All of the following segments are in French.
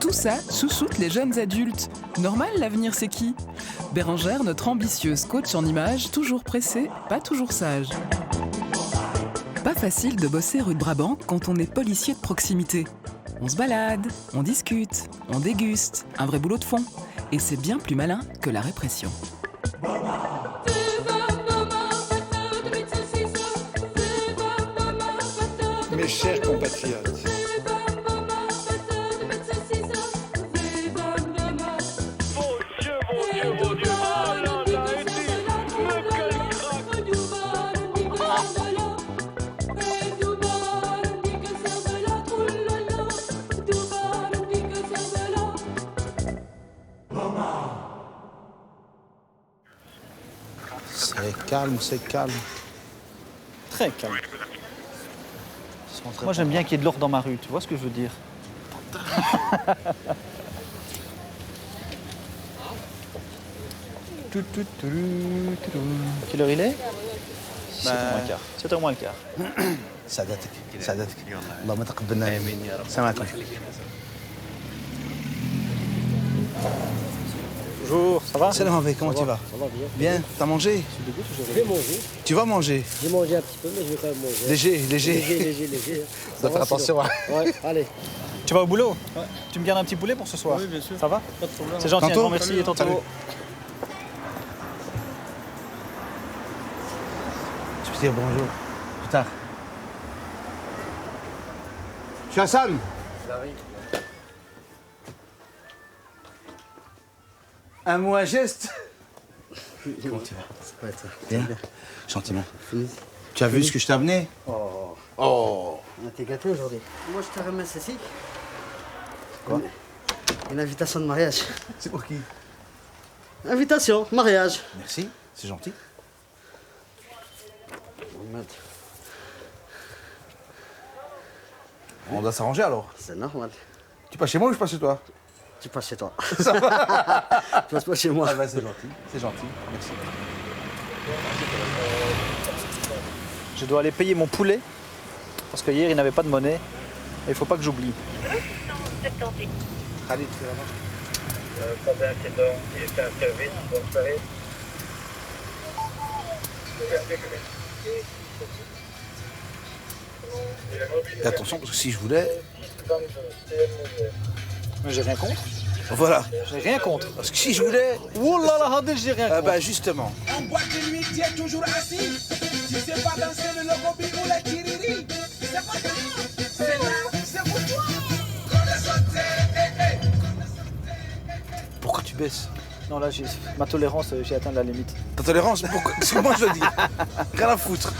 Tout ça chouchoute les jeunes adultes. Normal, l'avenir c'est qui ? Bérengère, notre ambitieuse coach en images, toujours pressée, pas toujours sage. Pas facile de bosser rue de Brabant quand on est policier de proximité. On se balade, on discute, on déguste, un vrai boulot de fond. Et c'est bien plus malin que la répression. Mes chers compatriotes, c'est calme. Très calme. Moi, j'aime bien qu'il y ait de l'or dans ma rue, tu vois ce que je veux dire? Quelle heure il est? 7h moins le quart. سعادتك اللهم تقبلنا السلام عليكم. Bonjour, ça va? Salam avec, comment tu vas? Ça va bien. Bien, t'as mangé? Je vais manger. Tu vas manger? J'ai mangé un petit peu, mais je vais quand même manger. Léger. Léger. Tu dois faire attention. Hein. Ouais, allez. Tu vas au boulot? Ouais. Tu me gardes un petit poulet pour ce soir? Oui, bien sûr. Ça va? Pas de problème. C'est gentil, un Tantôt? grand merci et tantôt. Salut. Je peux dire bonjour. Plus tard. Je suis Hassan. Un mot, un geste. Comment tu vas? Ça va être Bien. Gentiment. Fini. Tu as vu ce que je t'ai amené? Oh. Oh. On a été gâtés aujourd'hui. Moi, je te remets ceci. Quoi? Une invitation de mariage. C'est pour qui? Invitation, mariage. Merci, c'est gentil. On doit s'arranger alors. C'est normal. Tu passes chez moi ou je passe chez toi? Tu passes chez toi. Tu passes pas chez moi. Ah bah c'est gentil, merci. Je dois aller payer mon poulet parce que hier il n'avait pas de monnaie et il ne faut pas que j'oublie. Khalid, c'est là-bas. Pas d'incident, il est un service, bonne soirée. Et attention, parce que si je voulais... Mais j'ai rien contre. Voilà. J'ai rien contre. Parce que si je voulais... Oh là là, Hadel, j'ai rien Ah contre. bah justement. En boîte de nuit, tu es toujours assis. Tu sais pas danser le logo ou la kiriri. C'est pas grave, c'est là, c'est pour toi. Pourquoi tu baisses? Non, là, ma tolérance, j'ai atteint la limite. Ta tolérance, pourquoi? Parce que moi je le dis. Rien à foutre.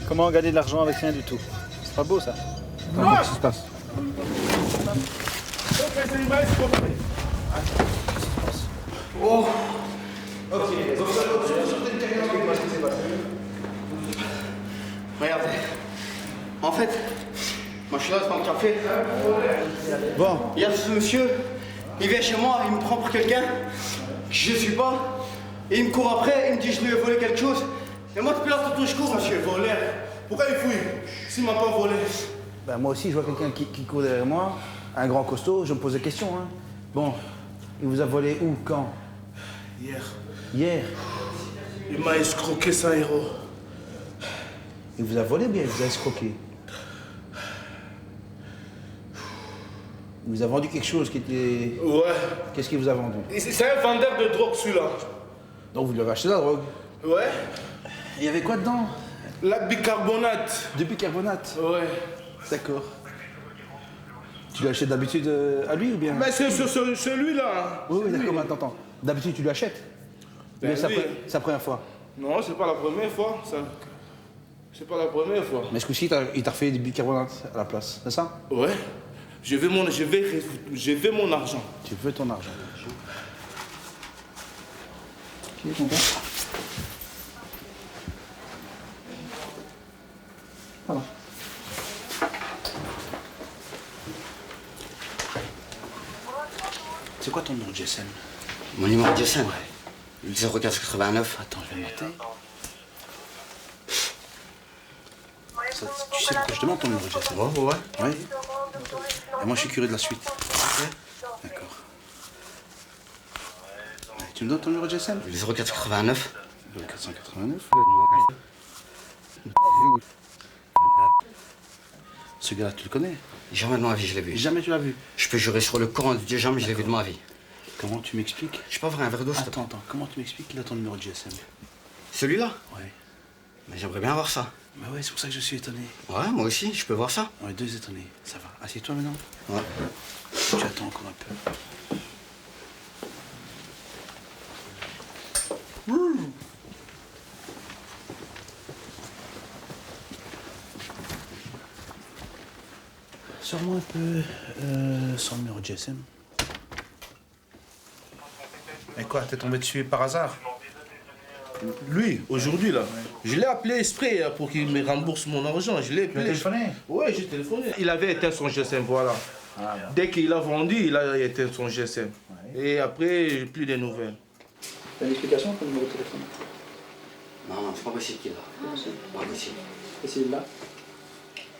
Comment gagner de l'argent avec rien du tout? C'est pas beau ça. Qu'est-ce qui se passe? Oh. Ok. Regardez. En fait, moi je suis là dans le café. Bon. Il y a ce monsieur, il vient chez moi, il me prend pour quelqu'un que je ne suis pas. Et il me court après, il me dit je lui ai volé quelque chose. Et moi depuis là, tout je cours, monsieur. Voleur. Pourquoi il fouille s'il m'a pas volé? Ben, moi aussi, je vois quelqu'un qui court derrière moi, un grand costaud, je me pose des questions. Hein. Bon, il vous a volé où, quand? Hier. Hier. Il m'a escroqué 100 €. Il vous a volé ou bien il vous a escroqué? Il vous a vendu quelque chose qui était... Ouais. Qu'est-ce qu'il vous a vendu? C'est un vendeur de drogue celui-là. Donc vous lui avez acheté de la drogue. Ouais. Il y avait quoi dedans? La bicarbonate. Du bicarbonate. Ouais. D'accord. Tu lui achètes d'habitude à lui ou bien? Mais c'est celui-là. Oui, d'accord, mais attends. D'habitude tu lui achètes? Ben Mais oui. c'est la première fois. Non, c'est pas la première fois. Ça. C'est pas la première fois. Mais ce coup-ci, il t'a refait du bicarbonate à la place, c'est ça? Ouais. Je veux mon argent. Tu veux ton argent. Qui est ton père? Voilà. C'est quoi ton nom, Jason? Mon numéro de GSM? Le 0489. Attends, je vais noter. Ça, tu sais pourquoi je demande ton numéro de GSM? Ouais. Oui. Et moi, je suis curieux de la suite. Ok. D'accord. Tu me donnes ton numéro de GSM? 0489. 489. Ce gars-là, tu le connais? Jamais de ma vie, je l'ai vu. Jamais tu l'as vu. Je peux jurer sur le Coran de Dieu, jamais je l'ai vu de ma vie. Comment tu m'expliques? Je suis pas vrai, un verre d'eau, je te Attends, comment tu m'expliques qu'il a ton numéro de GSM? Celui-là? Ouais. Mais j'aimerais bien voir ça. Bah ouais, c'est pour ça que je suis étonné. Ouais, moi aussi, je peux voir ça. On est deux étonnés. Ça va. Assieds-toi maintenant. Ouais. Tu attends encore un peu. Sors-moi un peu son numéro de GSM. Et quoi, t'es tombé dessus par hasard? Lui, aujourd'hui, là, je l'ai appelé exprès pour qu'il me rembourse mon argent. Je l'ai appelé. Tu as téléphoné? Ouais, j'ai téléphoné. Il avait éteint son GSM, voilà. Dès qu'il a vendu, il a éteint son GSM. Et après, plus de nouvelles. T'as une explication pour le numéro de téléphone? Non, c'est pas possible qu'il l'a. Pas possible. Et s'il l'a?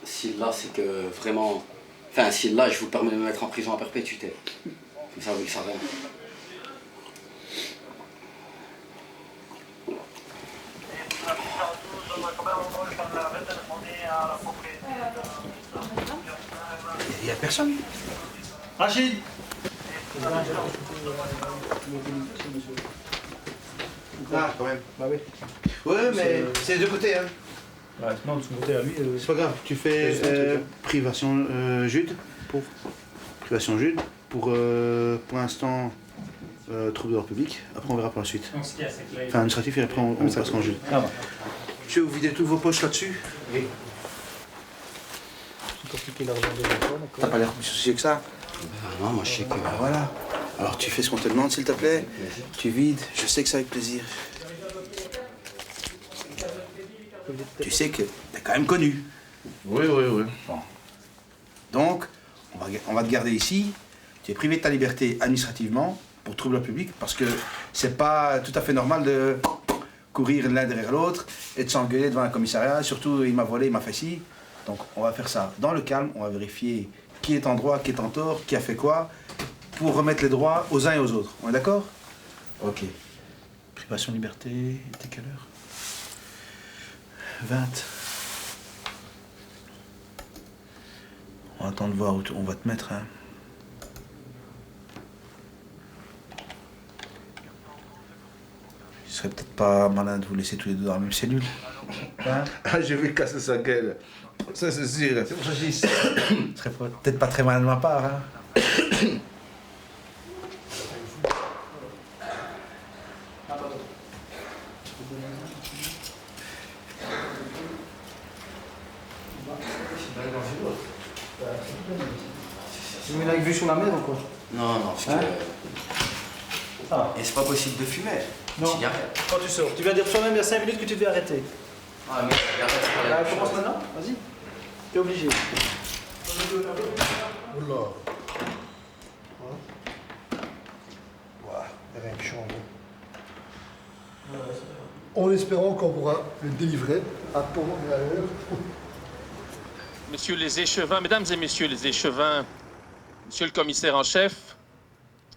S'il l'a, c'est que vraiment... Enfin, s'il l'a, je vous permets de me mettre en prison à perpétuité. Comme ça, vous le savez. Il n'y a personne. Rachid! Ah, quand même. Bah oui. Ouais, mais c'est de côté, hein. Ouais, non, de son côté à lui. C'est pas grave. Tu fais privation Jude pour l'instant trouble d'ordre public. Après, on verra par la suite. Enfin, administratif et après, on passe en Jude. Ça va. Tu veux vider toutes vos poches là-dessus? Oui. C'est compliqué l'argent de l'emploi, d'accord. T'as pas l'air plus soucieux que ça? Non, moi, je sais que... Ah, voilà. Alors, tu fais ce qu'on te demande, s'il te plaît. Tu vides. Je sais que c'est avec plaisir. Tu sais que t'es quand même connu. Oui. Bon. Donc, on va te garder ici. Tu es privé de ta liberté administrativement pour trouble public parce que c'est pas tout à fait normal de courir l'un derrière l'autre et de s'engueuler devant un commissariat. Surtout, il m'a volé, il m'a fait ci. Donc, on va faire ça dans le calme. On va vérifier qui est en droit, qui est en tort, qui a fait quoi pour remettre les droits aux uns et aux autres. On est d'accord? Ok. Privation de liberté, t'es quelle heure? 20. On attend de voir où on va te mettre. Hein. Ce serait peut-être pas malin de vous laisser tous les deux dans la même cellule. Hein? Ah, je vais casser sa gueule. Ça, c'est sûr. C'est pour ça que je dis. Ce serait peut-être pas très malin de ma part. Hein. Tu mets une vue sur la mer ou quoi? Non, parce que... Ah. Et c'est pas possible de fumer. Non. Cigarette. Quand tu sors. Tu viens de dire toi-même il y a 5 minutes que tu devais arrêter. Ah, mais cigarette, c'est pas la même Commence chose. maintenant? Vas-y. T'es obligé. Oula. Rien qui change. En espérant qu'on pourra le délivrer à temps et à l'heure. Messieurs les échevins, mesdames et messieurs les échevins, monsieur le commissaire en chef,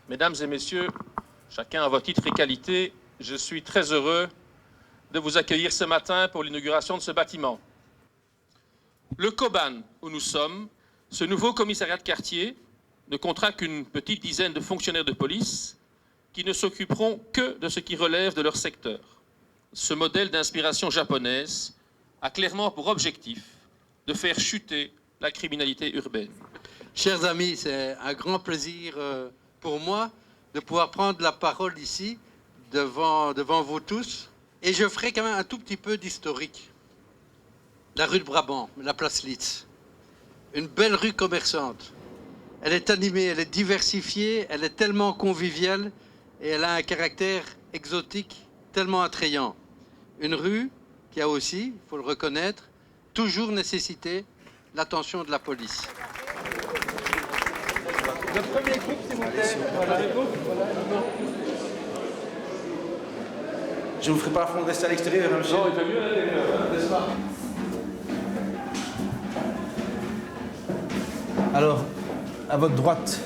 mesdames et messieurs, chacun à votre titre et qualité, je suis très heureux de vous accueillir ce matin pour l'inauguration de ce bâtiment. Le Coban, où nous sommes, ce nouveau commissariat de quartier, ne comptera qu'une petite dizaine de fonctionnaires de police qui ne s'occuperont que de ce qui relève de leur secteur. Ce modèle d'inspiration japonaise a clairement pour objectif de faire chuter la criminalité urbaine. Chers amis, c'est un grand plaisir pour moi de pouvoir prendre la parole ici devant vous tous. Et je ferai quand même un tout petit peu d'historique. La rue de Brabant, la place Litz, une belle rue commerçante. Elle est animée, elle est diversifiée, elle est tellement conviviale et elle a un caractère exotique tellement attrayant. Une rue qui a aussi, il faut le reconnaître, toujours nécessité l'attention de la police. Le premier groupe, s'il vous plaît. Voilà. Je ne vous ferai pas affront de rester à l'extérieur, hein, monsieur. Non, il fait mieux à l'intérieur, n'est-ce pas? Alors, à votre droite,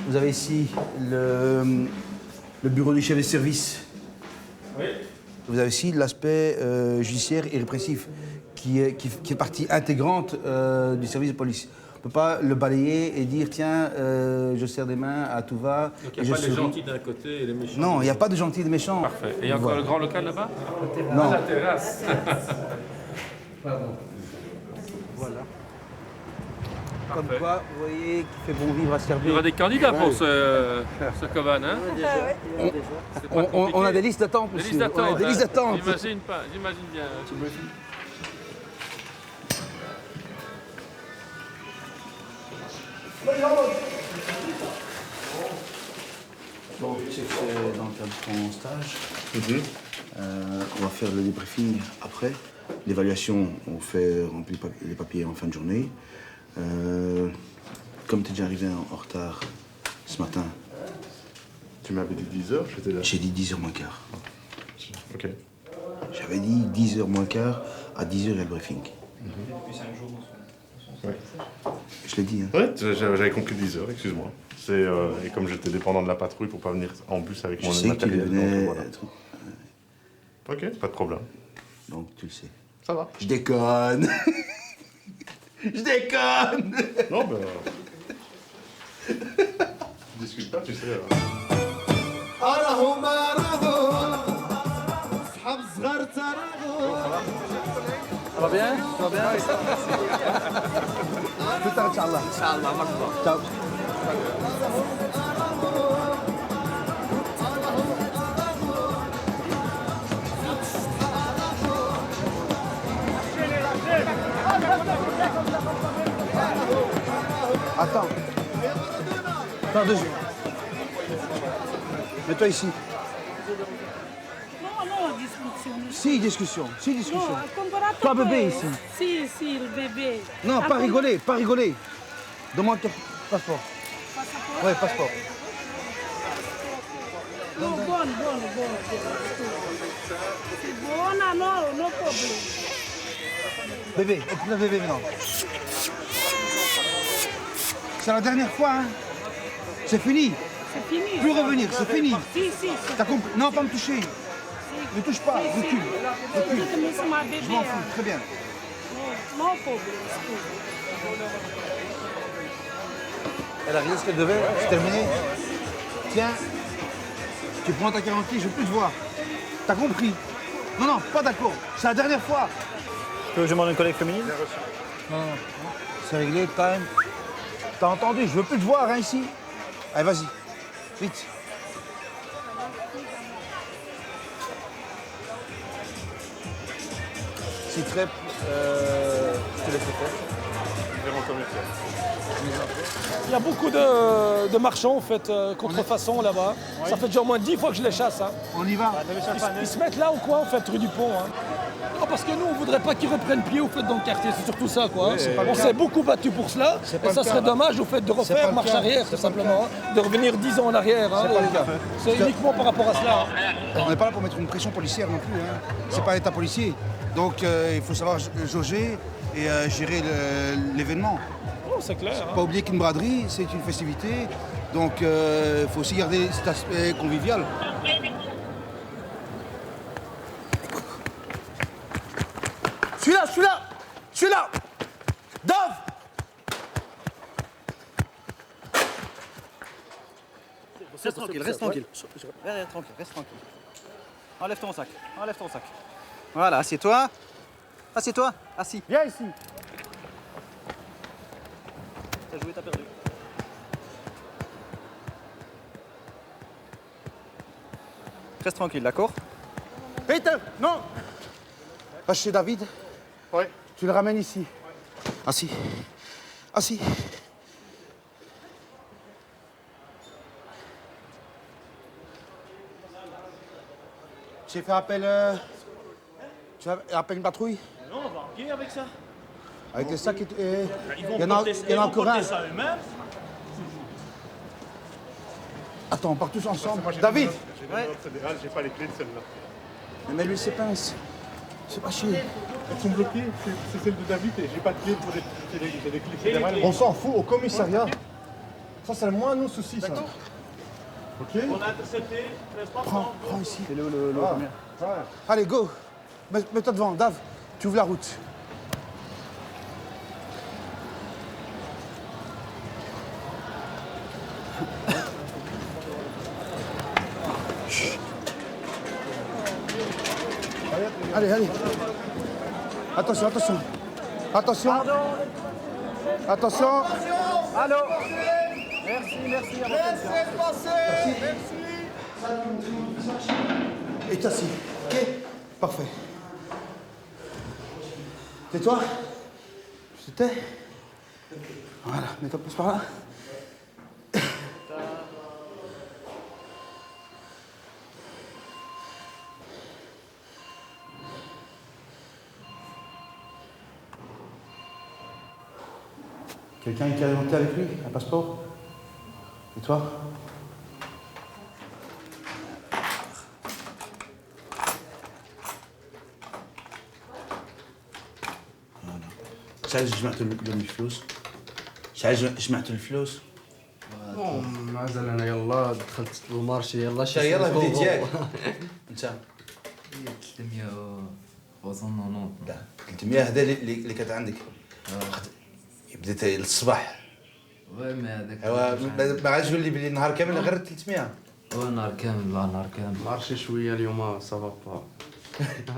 vous avez ici le bureau du chef de service. Oui. Vous avez aussi l'aspect judiciaire et répressif, qui est partie intégrante du service de police. On ne peut pas le balayer et dire, tiens, je serre des mains à tout va. Donc il n'y a pas les gentils d'un côté et les méchants. Non, il n'y a pas de gentils et de méchants. Parfait. Et il y a encore Voilà. le grand local là-bas? Non. La terrasse. Pardon. Voilà. Comme Parfait. quoi, vous voyez qu'il fait bon vivre à Il y servir. aura des candidats pour ce Coban, hein? C'est pas On a compliqué. des listes d'attente, Des monsieur. listes d'attente. On a des listes d'attente. J'imagine pas, j'imagine bien. Bon, tu sais que c'est dans le cadre de ton stage. On va faire le débriefing après. L'évaluation, on fait remplir les papiers en fin de journée. Comme tu es déjà arrivé en retard ce matin, Tu m'avais dit 10h, j'étais là. j'ai dit 10h moins quart. Ok. J'avais dit 10h moins quart, à 10h il y a le briefing. Ouais, Je l'ai dit, hein. ouais j'avais compris 10h, excuse-moi. Et comme j'étais dépendant de la patrouille pour pas venir en bus avec Je mon sais que tu matériel. venais... donc, voilà. Ok, pas de problème. Donc tu le sais. Ça va. Je déconne. Je déconne. Non, ben. Discute pas, tu sais. Ça va bien? Ça va bien? Plus tard, Inch'Allah. Inch'Allah, marhaba. Ciao. Attends. Attends 2 secondes. Mets-toi ici. Non, discussion. Si, discussion. Si, discussion. Non, comparato Toi, bébé, poi- ici. Si, le bébé. Non, pas rigoler, pas rigoler. Demande ton passeport. Passaporto? Ouais, passeport. No, buono. Buona, no problem. Bébé, écoute le bébé maintenant. C'est la dernière fois, hein. C'est fini. C'est fini. Plus revenir, c'est fini. Si. T'as compris? Non, pas me toucher. Ne touche pas, recule. Recule. C'est ma bébé. Je m'en fous, très bien. No problem, scusa. Elle a rien ce qu'elle devait, c'est terminé. Tiens, tu prends ta garantie, je veux plus te voir. T'as compris? Non, pas d'accord. C'est la dernière fois. Tu veux que je demande une collègue féminine? Non. C'est réglé, time. T'as entendu? Je veux plus te voir, hein, ici. Allez, vas-y. Vite. Si crêpes, je te laisse le faire. Il y a beaucoup de marchands en fait, contrefaçon là-bas. Ça fait déjà au moins 10 fois que je les chasse. Hein. On y va. Ils se mettent là au coin en fait, rue du Pont. Hein. Non, parce que nous on voudrait pas qu'ils reprennent pied au fait dans le quartier, c'est surtout ça quoi. pas le On cas. s'est beaucoup battu pour cela pas et le ça cas. serait dommage au fait de pas refaire le marche cas. arrière tout C'est pas le simplement, hein, de revenir 10 ans en arrière. Hein. C'est pas le cas. C'est uniquement par rapport à cela. Hein. On n'est pas là pour mettre une pression policière non plus. Hein. C'est pas l'état policier. Donc il faut savoir jauger et gérer l'événement. Oh, c'est clair. Hein. Pas oublier qu'une braderie, c'est une festivité. Donc il faut aussi garder cet aspect convivial. Celui-là Dove. Reste tranquille, reste tranquille. Reste tranquille. Enlève ton sac. Voilà, assieds-toi. Assis. Viens ici. T'as joué, t'as perdu. Reste tranquille, d'accord? Peter, non. Va chez David. Ouais. Tu le ramènes ici. Assis. J'ai fait appel. Tu as appelé une patrouille? Non, on va en pied avec ça. Avec les sacs et. Ils vont Il y en a porter encore un. ça eux-mêmes. Attends, on part tous ensemble. David! J'ai pas les clés de celle-là. Mais lui, c'est pince. C'est pas chier. Elles sont bloquées, c'est celle de David et j'ai pas de clé pour les clés fédérales. On s'en fout, au commissariat. Ça, c'est le moins nos soucis, ça. D'accord. Ok. On a intercepté, n'est-ce pas? Prends ici. C'est le combien? Allez, go. Mets-toi devant, Dave. Tu ouvres la route. Allez. Attention. Attention. Attention. Allô. Merci. Laissez passer. Et t'assis. Ok? Parfait. Tais-toi. Je te tais. Voilà, mets-toi plus par là. Quelqu'un qui est monté avec lui, un passeport? Et toi? شحال جمعتوا لهم الفلوس؟ شحال جمعتوا الفلوس؟ مازال انا يلا دخلت للمارشي يلا يلا بديت ياك انت 300 وزن لا 300 هذا اللي كانت عندك بديت للصباح وي ما هذاك ما غاديش تقول لي بلي نهار كامل غير 300 نهار كامل لا نهار كامل مارشي شويه اليوم صافا با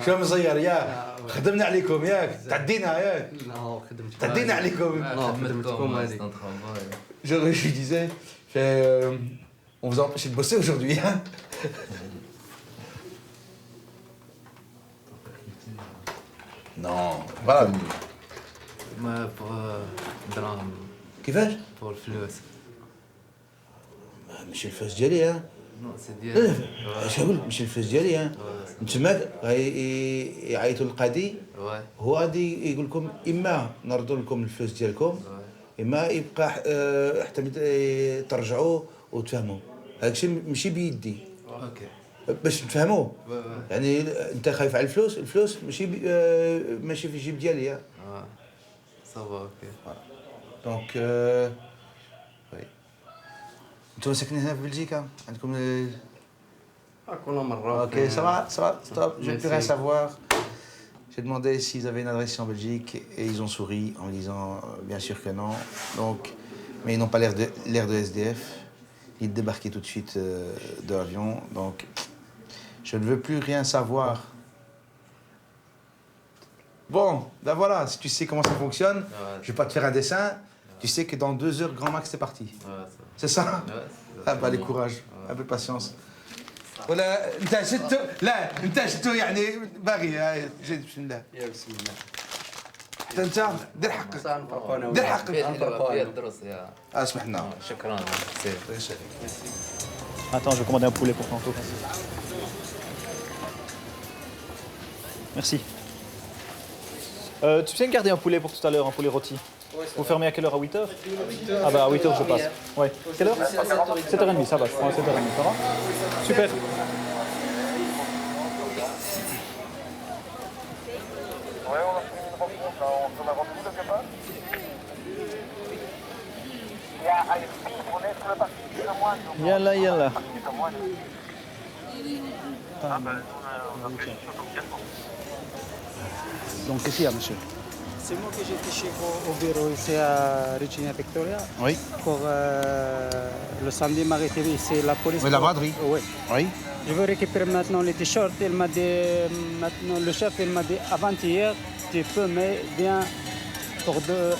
شو مزير ياك خدمنا عليكم ياك تعدينا ياك لا خدمت تعدينا عليكم خدمتكم هذيك je disais on vous a empêché de bosser aujourd'hui hein. Non voilà ما دراهم كيفاش بور الفلوس ماشي الفلوس ديالي ها نو سي ديالي اش نقول ماشي الفلوس ديالي ها تماك يعيطوا للقاضي هو غادي يقول لكم اما نردوا لكم الفلوس ديالكم اما يبقى حتى ترجعوا وتفهموا هادشي ماشي بيدي اوكي باش نفهموا يعني انت خايف على الفلوس ماشي في الجيب ديالي ها صافا اوكي دونك وي انتم ساكنين هنا في بلجيكا عندكم كل مرة ok ça va stop je ne peux rien savoir. J'ai demandé s'ils avaient une adresse en Belgique et ils ont souri en me disant bien sûr que non. Donc, mais ils n'ont pas l'air de SDF. Ils débarquaient tout de suite de l'avion. Donc, je ne veux plus rien savoir. Bon, ben voilà, si tu sais comment ça fonctionne, je vais pas te faire un dessin. Tu sais que dans 2 heures, grand max, c'est parti. C'est ça? Ah bah, les courage, un peu de patience. ولا انت شتو لا انت شتو يعني باغي جيد بسم الله يا بسم الله حتى انت دير حقك دير حقك فيها الدروس يا اسمح لنا شكرا Attends, je vais commander un poulet pour tantôt. Merci. Tu sais me garder un poulet pour tout à l'heure, un poulet rôti? Vous fermez à quelle heure? À 8h? Ah bah à 8h je passe. Ouais. Quelle heure? 7h30, ça va, je prends à 7h30, ça va? Super. Yalla. Donc qu'est-ce qu'il y a, monsieur? C'est moi que j'étais chez vous au bureau ici à Regina Victoria. Oui. Pour le samedi maritime, c'est la police. Oui, la braderie. Oui. Oui. Je veux récupérer maintenant les t-shirts. Il m'a dit, maintenant, le chef il m'a dit avant-hier, tu peux mais bien pour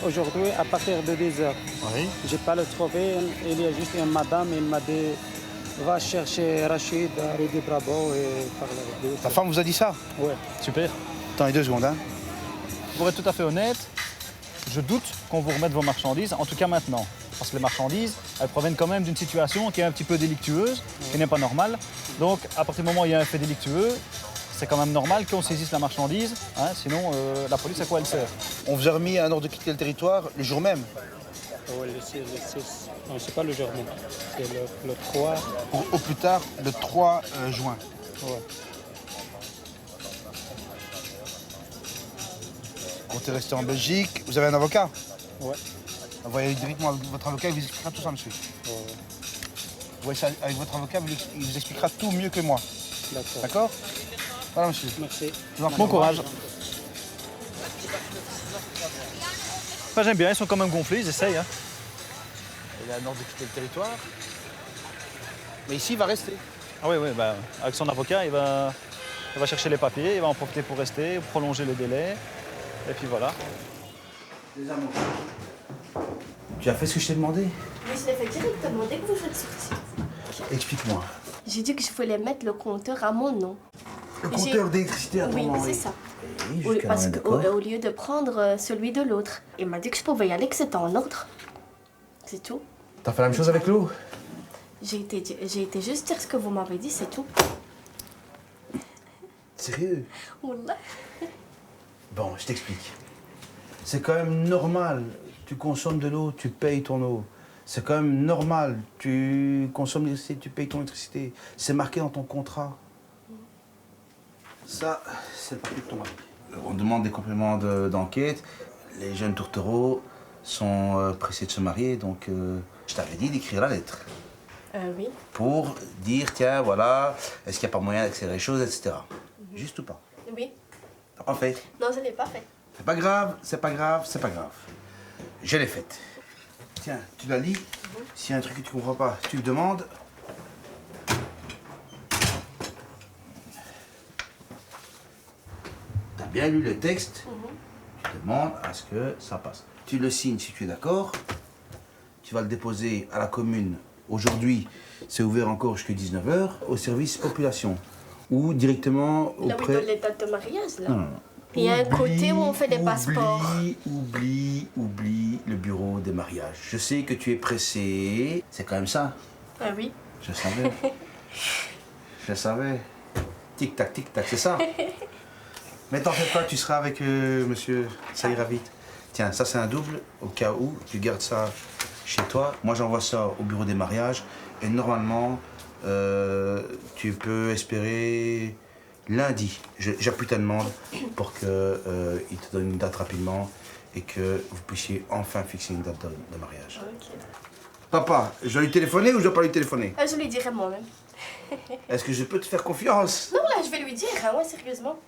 aujourd'hui à partir de 10h. Oui. J'ai pas le trouvé. Il y a juste une madame, il m'a dit va chercher Rachid à rue du Brabant et parler avec lui. Ta femme vous a dit ça? Oui. Super. Attends 2 secondes hein. Pour être tout à fait honnête, je doute qu'on vous remette vos marchandises, en tout cas maintenant. Parce que les marchandises, elles proviennent quand même d'une situation qui est un petit peu délictueuse, qui n'est pas normale. Donc, à partir du moment où il y a un fait délictueux, c'est quand même normal qu'on saisisse la marchandise, hein, sinon la police, à quoi elle sert? On vous a remis un ordre de quitter le territoire le jour même? Oui, le 6. Non, c'est pas le jour même, c'est le 3. Au plus tard, le 3 juin. Ouais. comptez rester en Belgique. Vous avez un avocat? Ouais. Voyez directement avec votre avocat, il vous expliquera tout ça, monsieur. Ouais. Vous voyez ça avec votre avocat, il vous expliquera tout mieux que moi. D'accord. D'accord? Voilà, monsieur. Merci. Bon courage. Enfin, j'aime bien, ils sont quand même gonflés, ils essayent. Hein. Il a l'ordre de quitter le territoire. Mais ici, il va rester. Ah oui, bah, avec son avocat, il va chercher les papiers, il va en profiter pour rester, prolonger le délai. Et puis voilà. Les amours. Tu as fait ce que je t'ai demandé? Mais je l'ai fait directement dès que vous êtes sortis. Explique-moi. J'ai dit que je voulais mettre le compteur à mon nom. Le compteur d'électricité à ton nom? Oui, c'est ça. Oui, Oui, jusqu'à parce là, qu'au lieu de prendre celui de l'autre, il m'a dit que je pouvais y aller, que c'était en ordre. C'est tout. T'as fait la même chose avec l'eau? J'ai été juste dire ce que vous m'avez dit, c'est tout. Sérieux? Wallah. Bon, je t'explique. C'est quand même normal. Tu consommes de l'eau, tu payes ton eau. C'est quand même normal. Tu consommes l'électricité, tu payes ton électricité. C'est marqué dans ton contrat. Ça, c'est le papier de ton mari. On demande des compléments d'enquête. Les jeunes tourtereaux sont pressés de se marier, donc je t'avais dit d'écrire la lettre. Oui. Pour dire, tiens, voilà, est-ce qu'il n'y a pas moyen d'accélérer les choses, etc. Juste ou pas? Oui. T'as pas fait? Non, je ne l'ai pas fait. C'est pas grave, c'est pas grave, c'est pas grave. Je l'ai faite. Tiens, tu la lis. S'il y a un truc que tu comprends pas, tu le demandes. T'as bien lu le texte. Tu demandes à ce que ça passe. Tu le signes si tu es d'accord. Tu vas le déposer à la commune. Aujourd'hui, c'est ouvert encore jusqu'à 19 h au service population. Ou directement Là où auprès... il donne les dates de mariage, là. Non. Il y a un côté où on fait des passeports. Oublie le bureau des mariages. Je sais que tu es pressé. C'est quand même ça. Ah oui. Je savais. Je savais. Tic-tac, c'est ça. Mais t'en fais pas, tu seras avec monsieur. Ça ira vite. Tiens, ça c'est un double, au cas où. Tu gardes ça chez toi. Moi j'envoie ça au bureau des mariages. Et normalement, tu peux espérer lundi. J'appuie ta demande pour qu'il te donne une date rapidement et que vous puissiez enfin fixer une date de mariage. Ok. Papa, je dois lui téléphoner ou je dois pas lui téléphoner? Je lui dirai moi-même. Est-ce que je peux te faire confiance? Non, là, je vais lui dire, hein, ouais, sérieusement.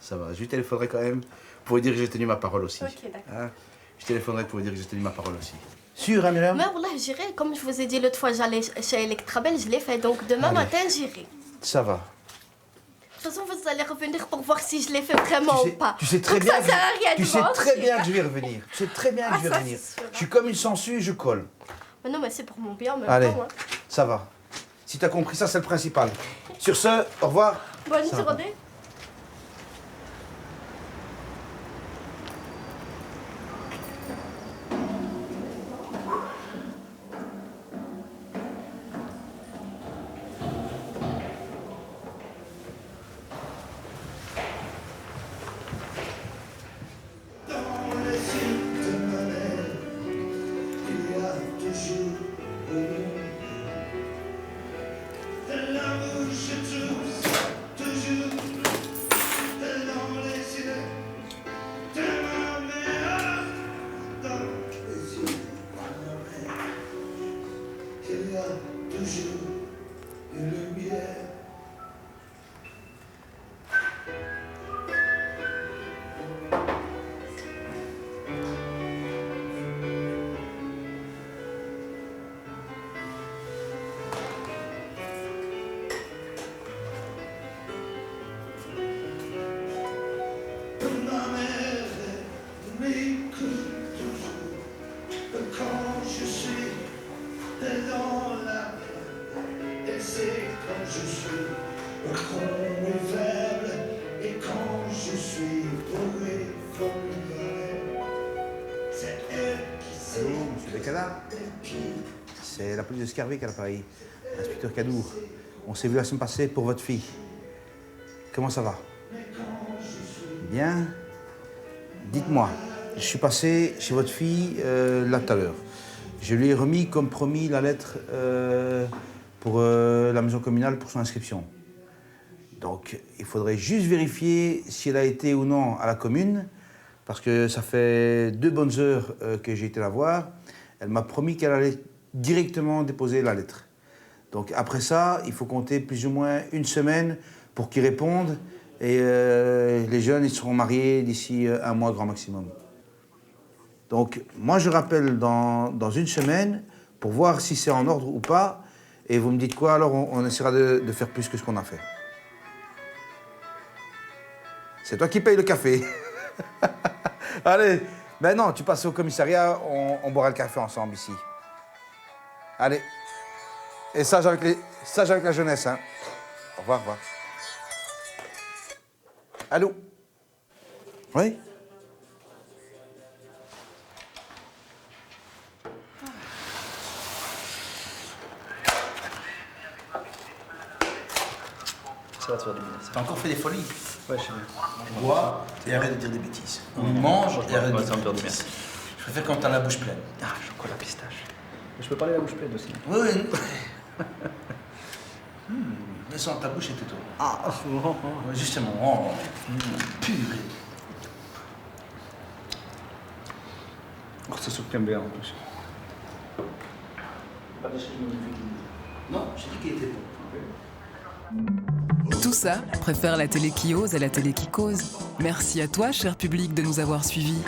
Ça va, je lui téléphonerai quand même pour lui dire que j'ai tenu ma parole aussi. Ok, d'accord. Hein? Je téléphonerai pour lui dire que j'ai tenu ma parole aussi. Sûr, hein, Myriam? Mais voilà, j'irai. Comme je vous ai dit l'autre fois, j'allais chez Electrabel, je l'ai fait. Donc demain Allez. matin, j'irai. Ça va. De toute façon, vous allez revenir pour voir si je l'ai fait vraiment ou pas. Tu sais très Donc bien, ça sert à rien tu de sais mentir. très bien que je vais revenir. Tu sais très bien que je vais ça, revenir. c'est sûr. Je suis comme une sangsue, je colle. Mais non, mais c'est pour mon bien en même Allez, temps. Hein. ça va. Si t'as compris ça, c'est le principal. Sur ce, au revoir. Bonne Ça va. journée. C'est la police de Scarbeck à l'appareil. Inspecteur Cadour. On s'est vu la semaine passée pour votre fille. Comment ça va? Bien. Dites-moi, je suis passé chez votre fille là tout à l'heure. Je lui ai remis, comme promis, la lettre pour la maison communale pour son inscription. Donc, il faudrait juste vérifier si elle a été ou non à la commune, parce que ça fait 2 bonnes heures que j'ai été la voir. Elle m'a promis qu'elle allait directement déposer la lettre. Donc après ça, il faut compter plus ou moins 1 semaine pour qu'ils répondent. Et les jeunes, ils seront mariés d'ici 1 mois grand maximum. Donc moi, je rappelle dans 1 semaine pour voir si c'est en ordre ou pas. Et vous me dites quoi, alors on essaiera de faire plus que ce qu'on a fait. C'est toi qui payes le café. Allez, maintenant tu passes au commissariat, on boira le café ensemble ici. Allez. Et sage avec la jeunesse, hein. Au revoir, au revoir. Allô? Oui? Ça va te faire du bien. T'as encore fait des folies? Ouais, je sais bien. On boit et arrête de dire des bêtises. On mange et arrête de dire des bêtises. Je préfère quand t'as la bouche pleine. Ah, chocolat pistache. Je peux parler la bouche pleine aussi. Oui, oui. Laissons ta bouche et tout. Ah, justement. Oh. Purée. Oh, ça soupe bien en plus. Non, j'ai dit qu'il était bon. Tout ça préfère la télé qui ose à la télé qui cause. Merci à toi, cher public, de nous avoir suivis.